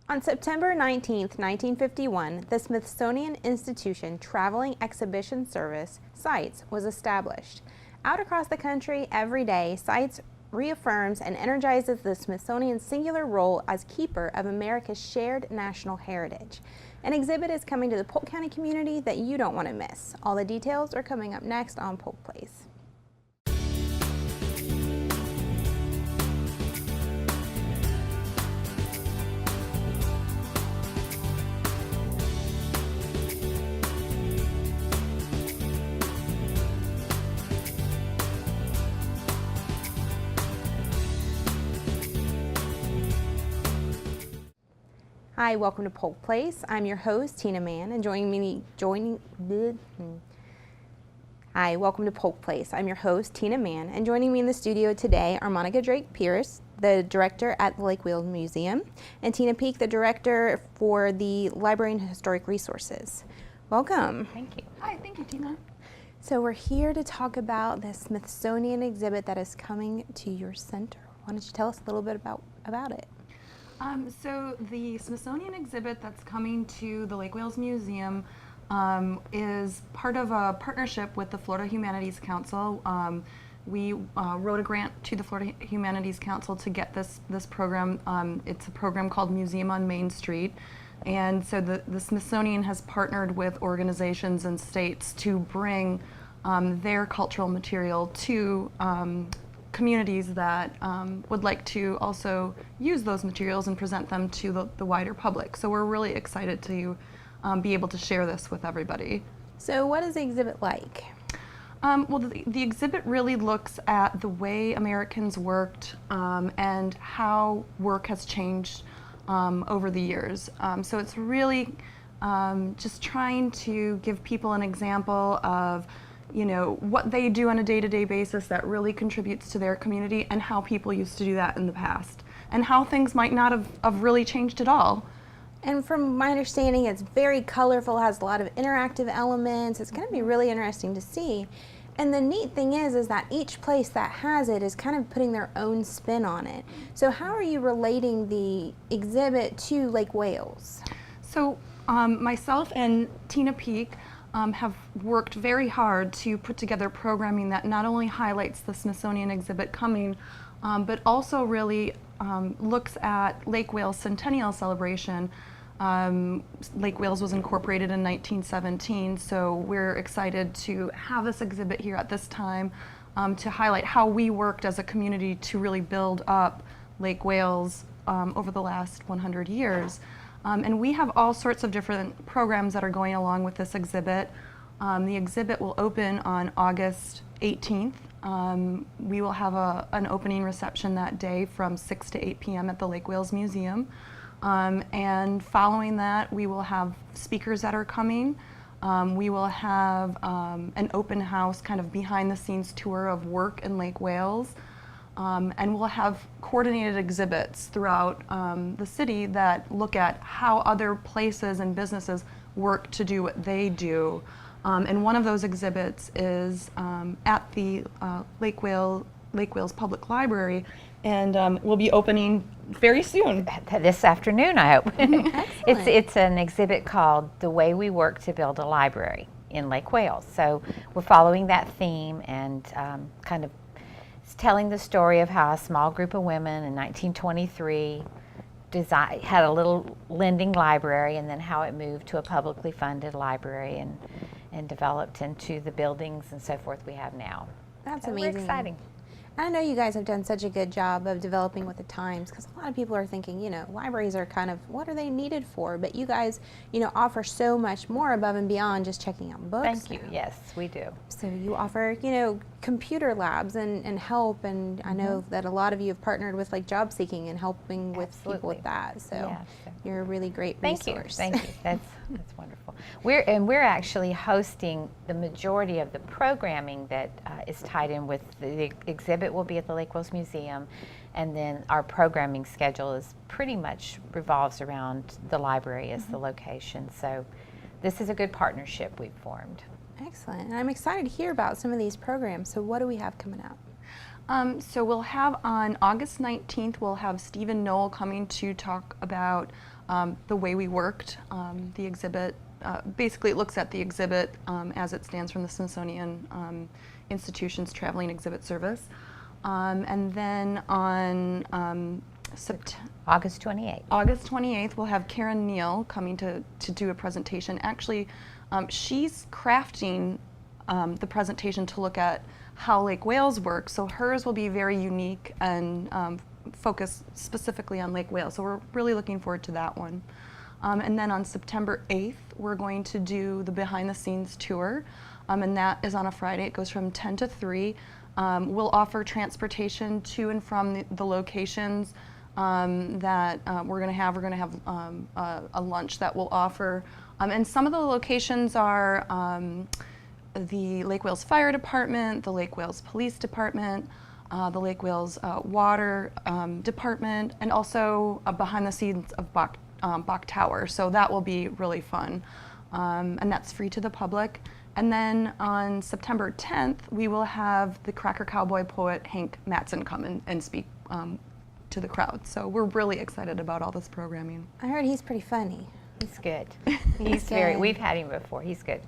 On September 19th, 1951, the Smithsonian Institution Traveling Exhibition Service, SITES, was established. Out across the country every day, SITES reaffirms and energizes the Smithsonian's singular role as keeper of America's shared national heritage. An exhibit is coming to the Polk County community that you don't want to miss. All the details are coming up next on Polk Place. Hi, welcome to Polk Place. I'm your host, Tina Mann, and Hi, welcome to Polk Place. I'm your host, Tina Mann, and joining me in the studio today are Monica Drake Pierce, the director at the Lake Wales Museum, and Tina Peak, the director for the Library and Historic Resources. Welcome. Thank you. Hi, thank you, Tina. So we're here to talk about the Smithsonian exhibit that is coming to your center. Why don't you tell us a little bit about it? So the Smithsonian exhibit that's coming to the Lake Wales Museum is part of a partnership with the Florida Humanities Council. We wrote a grant to the Florida Humanities Council to get this program. It's a program called Museum on Main Street. And so the Smithsonian has partnered with organizations and states to bring their cultural material to communities that would like to also use those materials and present them to the wider public. So we're really excited to be able to share this with everybody. So what is the exhibit like? Well, the exhibit really looks at the way Americans worked and how work has changed over the years. So it's really just trying to give people an example of what they do on a day-to-day basis that really contributes to their community and how people used to do that in the past and how things might not have really changed at all. And from my understanding, it's very colorful, has a lot of interactive elements. It's going to be really interesting to see. And the neat thing is that each place that has it is kind of putting their own spin on it. So how are you relating the exhibit to Lake Wales? So myself and Tina Peak have worked very hard to put together programming that not only highlights the Smithsonian exhibit coming, but also really looks at Lake Wales' centennial celebration. Lake Wales was incorporated in 1917, so we're excited to have this exhibit here at this time to highlight how we worked as a community to really build up Lake Wales over the last 100 years. And we have all sorts of different programs that are going along with this exhibit. The exhibit will open on August 18th. We will have an opening reception that day from 6 to 8 p.m. at the Lake Wales Museum. And following that, we will have speakers that are coming. We will have an open house kind of behind the scenes tour of work in Lake Wales. And we'll have coordinated exhibits throughout the city that look at how other places and businesses work to do what they do. And one of those exhibits is at the Lake Wales Public Library, and we'll be opening very soon. This afternoon, I hope. It's an exhibit called The Way We Work to Build a Library in Lake Wales. So we're following that theme and kind of telling the story of how a small group of women in 1923 had a little lending library, and then how it moved to a publicly funded library and developed into the buildings and so forth we have now. That's so amazing. We're exciting. I know you guys have done such a good job of developing with the times, because a lot of people are thinking, libraries are kind of, what are they needed for? But you guys, offer so much more above and beyond just checking out books. Thank you. Yes, we do. So you offer, computer labs and help, and I know that a lot of you have partnered with like job seeking and helping with people with that. So you're a really great resource. Thank you. That's wonderful. We're actually hosting the majority of the programming that is tied in with the exhibit. Will be at the Lake Wales Museum, and then our programming schedule is pretty much revolves around the library as the location. So this is a good partnership we've formed. Excellent. And I'm excited to hear about some of these programs. So what do we have coming up? So we'll have on August 19th, we'll have Stephen Knoll coming to talk about the way we worked, the exhibit. Basically, it looks at the exhibit as it stands from the Smithsonian Institution's Traveling Exhibit Service. And then on August 28th. August 28th, we'll have Karen Neal coming to do a presentation. Actually, she's crafting the presentation to look at how Lake Wales works. So hers will be very unique and focus specifically on Lake Wales. So we're really looking forward to that one. And then on September 8th, we're going to do the behind the scenes tour. And that is on a Friday. It goes from 10 to 3. We'll offer transportation to and from the locations that we're going to have. We're going to have a lunch that we'll offer. And some of the locations are the Lake Wales Fire Department, the Lake Wales Police Department, the Lake Wales Water Department, and also behind the scenes of Bach Tower. So that will be really fun. And that's free to the public. And then on September 10th, we will have the Cracker Cowboy poet Hank Matson come and speak to the crowd. So we're really excited about all this programming. I heard he's pretty funny. He's good. He's very, we've had him before. He's good.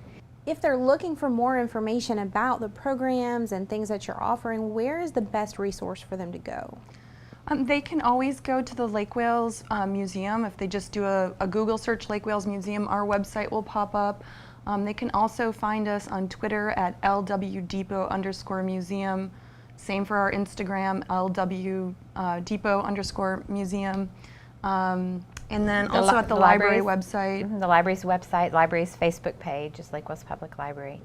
If they're looking for more information about the programs and things that you're offering, where is the best resource for them to go? They can always go to the Lake Wales Museum. If they just do a Google search, Lake Wales Museum, our website will pop up. They can also find us on Twitter at LWDepot_museum. Same for our Instagram, LW_Depot_museum. And then also at the library website. The library's website, library's Facebook page is Lake Wales Public Library.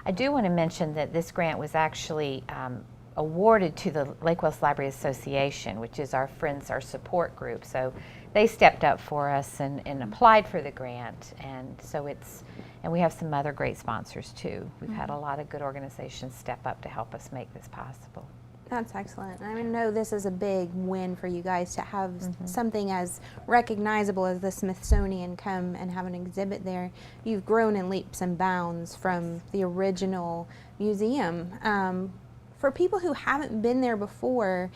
I do want to mention that this grant was actually awarded to the Lake Wales Library Association, which is our friends, our support group. So they stepped up for us and applied for the grant. And so and we have some other great sponsors too. We've had a lot of good organizations step up to help us make this possible. That's excellent. I know this is a big win for you guys to have something as recognizable as the Smithsonian come and have an exhibit there. You've grown in leaps and bounds from the original museum. For people who haven't been there before,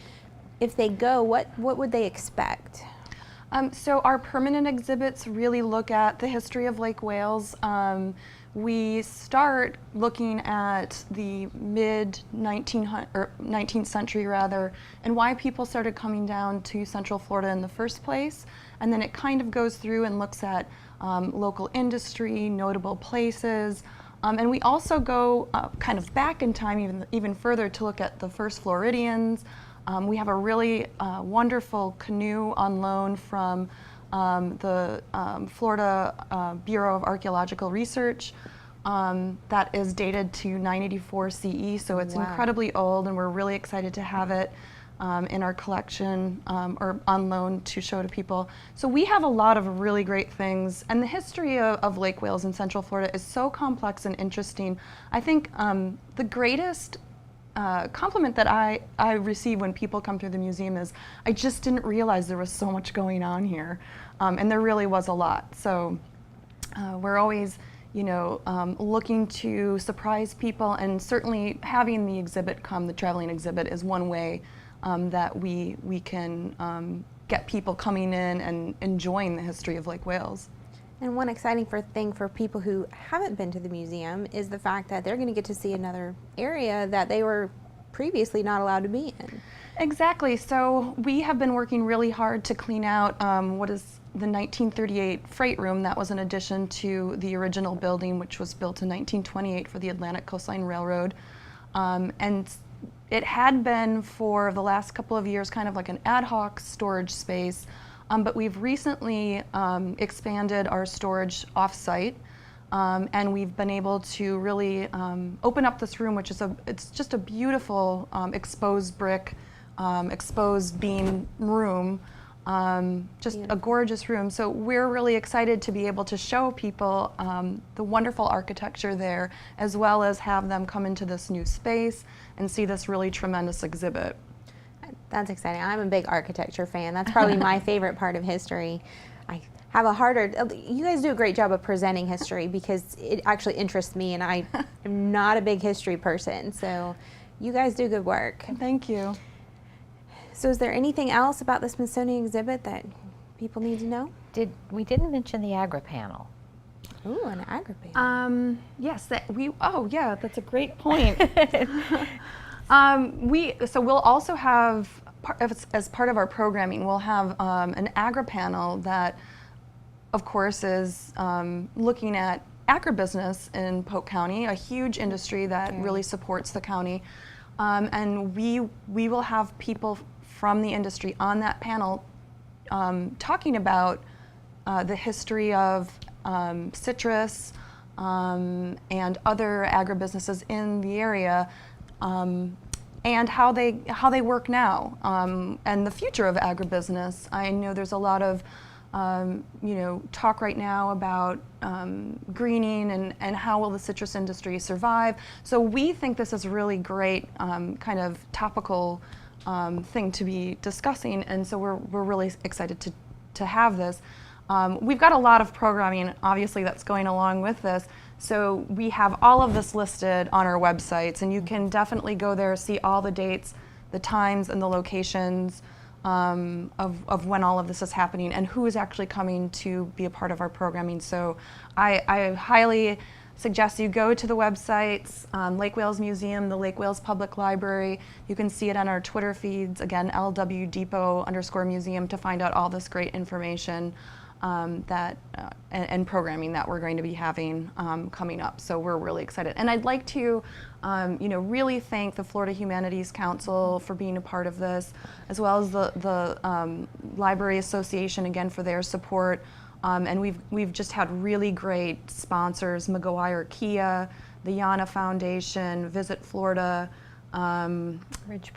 if they go, what would they expect? So our permanent exhibits really look at the history of Lake Wales. We start looking at the mid-19th century rather, and why people started coming down to Central Florida in the first place. And then it kind of goes through and looks at local industry, notable places. And we also go kind of back in time even further to look at the first Floridians. We have a really wonderful canoe on loan from the Florida Bureau of Archaeological Research that is dated to 984 CE, so it's incredibly old, and we're really excited to have it in our collection or on loan to show to people. So we have a lot of really great things, and the history of Lake Wales in Central Florida is so complex and interesting. I think the greatest compliment that I receive when people come through the museum is, I just didn't realize there was so much going on here, and there really was a lot. So we're always, looking to surprise people, and certainly having the exhibit come, the traveling exhibit, is one way that we can get people coming in and enjoying the history of Lake Wales. And one exciting thing for people who haven't been to the museum is the fact that they're going to get to see another area that they were previously not allowed to be in. Exactly. So we have been working really hard to clean out what is the 1938 freight room that was an addition to the original building, which was built in 1928 for the Atlantic Coastline Railroad. And it had been for the last couple of years kind of like an ad hoc storage space. But we've recently expanded our storage off-site, and we've been able to really open up this room, which is it's just a beautiful exposed brick, exposed beam room, just a gorgeous room. So we're really excited to be able to show people the wonderful architecture there, as well as have them come into this new space and see this really tremendous exhibit. That's exciting. I'm a big architecture fan. That's probably my favorite part of history. I have you guys do a great job of presenting history because it actually interests me, and I am not a big history person. So You guys do good work. Thank you. So is there anything else about the Smithsonian exhibit that people need to know? We didn't mention the agri-panel. Ooh, an agri-panel. Yes, that's a great point. So we'll also have, as part of our programming, we'll have an agri-panel that, of course, is looking at agribusiness in Polk County, a huge industry that really supports the county. And we will have people from the industry on that panel talking about the history of citrus and other agribusinesses in the area, and how they work now, and the future of agribusiness. I know there's a lot of talk right now about greening and how will the citrus industry survive. So we think this is a really great kind of topical thing to be discussing, and so we're really excited to have this. We've got a lot of programming, obviously, that's going along with this. So we have all of this listed on our websites, and you can definitely go there, see all the dates, the times, and the locations of when all of this is happening and who is actually coming to be a part of our programming. So I highly suggest you go to the websites, Lake Wales Museum, the Lake Wales Public Library. You can see it on our Twitter feeds, again, LW Depot _museum, to find out all this great information and programming that we're going to be having coming up. So we're really excited. And I'd like to really thank the Florida Humanities Council for being a part of this, as well as the Library Association, again, for their support. And we've just had really great sponsors: McGuire Kia, the Yana Foundation, Visit Florida, Ridge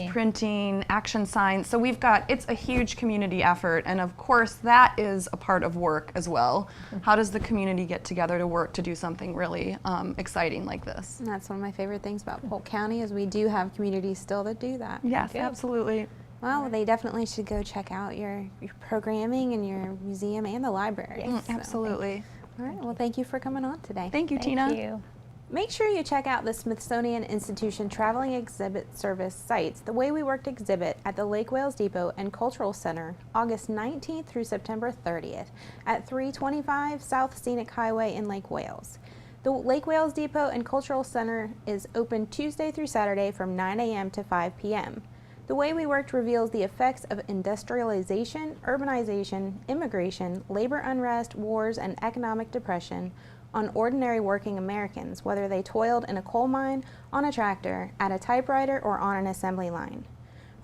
Printing, Action Signs. So it's a huge community effort, and of course that is a part of work as well. How does the community get together to work to do something really exciting like this? And that's one of my favorite things about Polk County, is we do have communities still that do that. Yes, absolutely. Well, they definitely should go check out your programming and your museum and the library. Absolutely. All right, well, thank you for coming on today. Thank you, Tina. Thank you. Make sure you check out the Smithsonian Institution Traveling Exhibit Service sites, The Way We Worked exhibit at the Lake Wales Depot and Cultural Center, August 19th through September 30th at 325 South Scenic Highway in Lake Wales. The Lake Wales Depot and Cultural Center is open Tuesday through Saturday from 9 a.m. to 5 p.m. The Way We Worked reveals the effects of industrialization, urbanization, immigration, labor unrest, wars, and economic depression on ordinary working Americans, whether they toiled in a coal mine, on a tractor, at a typewriter, or on an assembly line.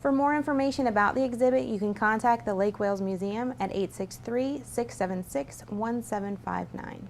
For more information about the exhibit, you can contact the Lake Wales Museum at 863-676-1759.